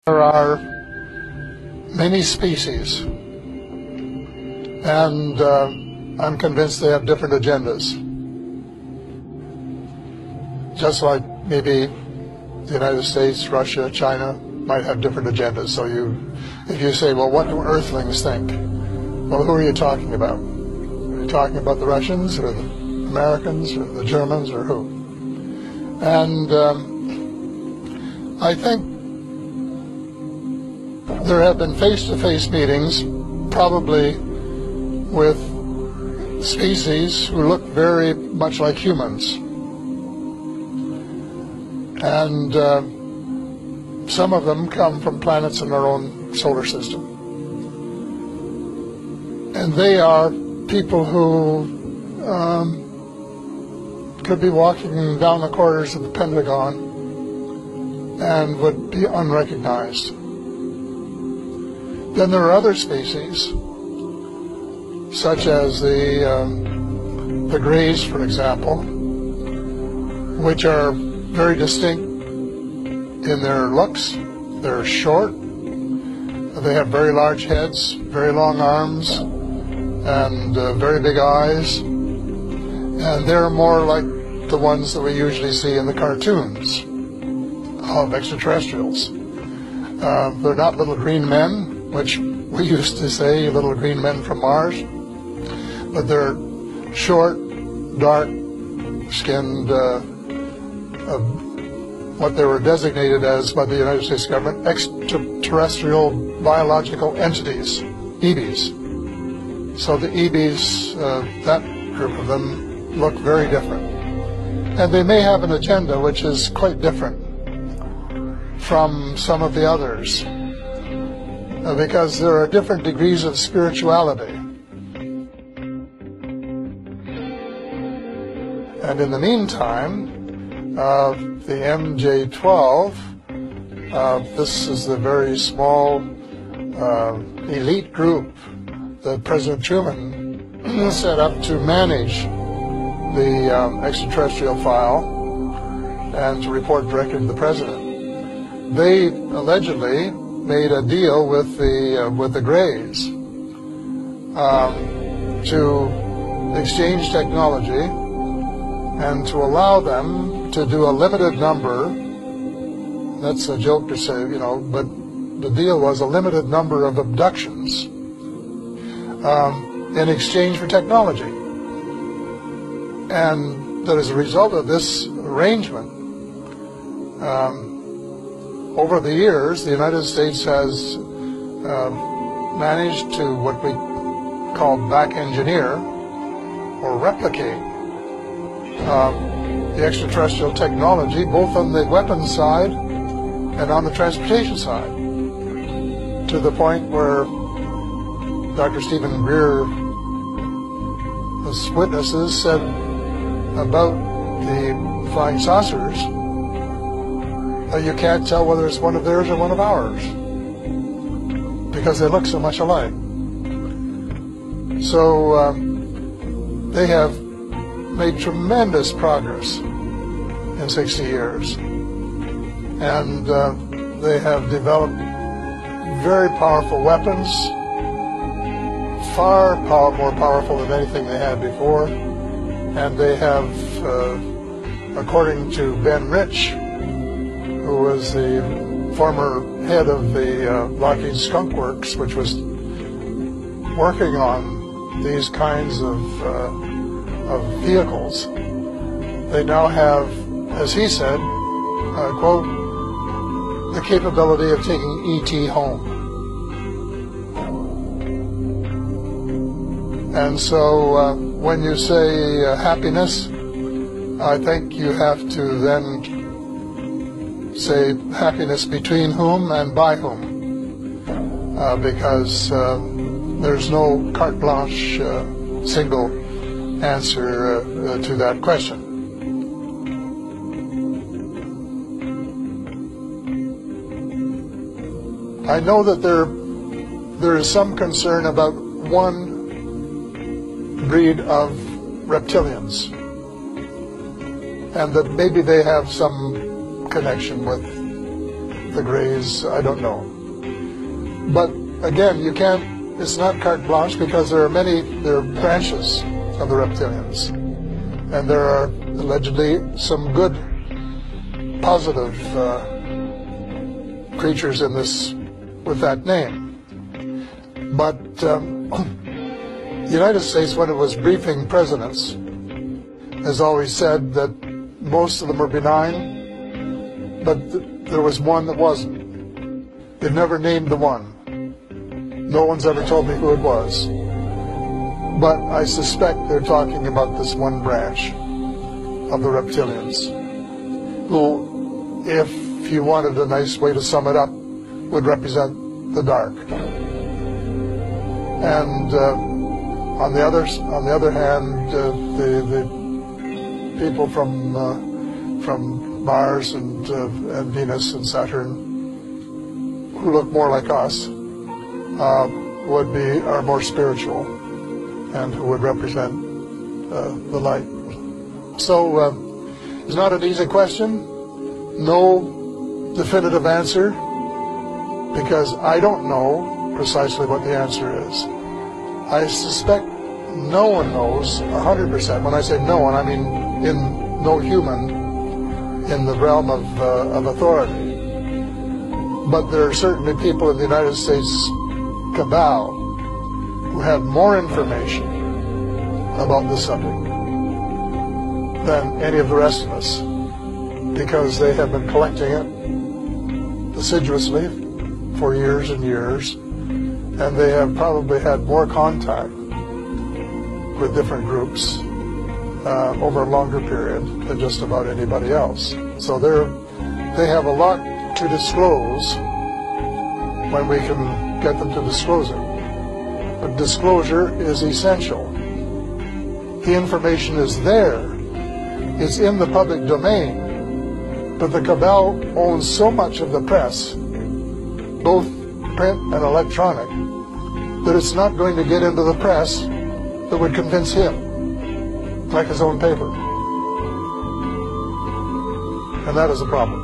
There are many species, and I'm convinced they have different agendas. Just like maybe the United States, Russia, China might have different agendas. So if you say, well, what do Earthlings think? Well, who are you talking about? Are you talking about the Russians or the Americans or the Germans or who? And I think there have been face-to-face meetings, probably with species who look very much like humans. And some of them come from planets in our own solar system. And they are people who could be walking down the corridors of the Pentagon and would be unrecognized. Then there are other species, such as the greys, for example, which are very distinct in their looks. They're short, they have very large heads, very long arms, and very big eyes, and they're more like the ones that we usually see in the cartoons of extraterrestrials. They're not little green men, which we used to say, little green men from Mars, but they're short, dark-skinned, what they were designated as by the United States government, extraterrestrial biological entities, EBs. So the EBs, that group of them, look very different. And they may have an agenda which is quite different from some of the others, because there are different degrees of spirituality. And in the meantime, the MJ-12, this is the very small elite group that President Truman set up to manage the extraterrestrial file and to report directly to the President. They allegedly made a deal with the Greys to exchange technology and to allow them to do a limited number. That's a joke to say, you know, but the deal was a limited number of abductions in exchange for technology. And that as a result of this arrangement, over the years, the United States has managed to what we call back engineer or replicate the extraterrestrial technology, both on the weapons side and on the transportation side, to the point where Dr. Stephen Greer's witnesses said about the flying saucers, you can't tell whether it's one of theirs or one of ours because they look so much alike. So they have made tremendous progress in 60 years, and they have developed very powerful weapons, far more powerful than anything they had before. And they have, according to Ben Rich, who was the former head of the Lockheed Skunk Works, which was working on these kinds of vehicles, they now have, as he said, quote, the capability of taking E.T. home. And so when you say happiness, I think you have to then say happiness between whom and by whom, because there's no carte blanche single answer to that question. I know that there is some concern about one breed of reptilians, and that maybe they have some connection with the Greys, I don't know. But again, you can't, it's not carte blanche, because there are branches of the reptilians. And there are allegedly some good, positive creatures in this with that name. But the United States, when it was briefing presidents, has always said that most of them are benign, but there was one that wasn't. They've never named the one. No one's ever told me who it was. But I suspect they're talking about this one branch of the reptilians, who, if you wanted a nice way to sum it up, would represent the dark. And on the other hand, the people from Mars and Venus and Saturn, who look more like us, are more spiritual, and who would represent the light. So it's not an easy question. No definitive answer, because I don't know precisely what the answer is. I suspect no one knows 100%. When I say no one, I mean no human in the realm of authority. But there are certainly people in the United States cabal who have more information about the subject than any of the rest of us, because they have been collecting it assiduously for years and years, and they have probably had more contact with different groups over a longer period than just about anybody else. So they have a lot to disclose when we can get them to disclose it. But disclosure is essential. The information is there. It's in the public domain. But the cabal owns so much of the press, both print and electronic, that it's not going to get into the press that would convince him, like his own paper. And that is a problem.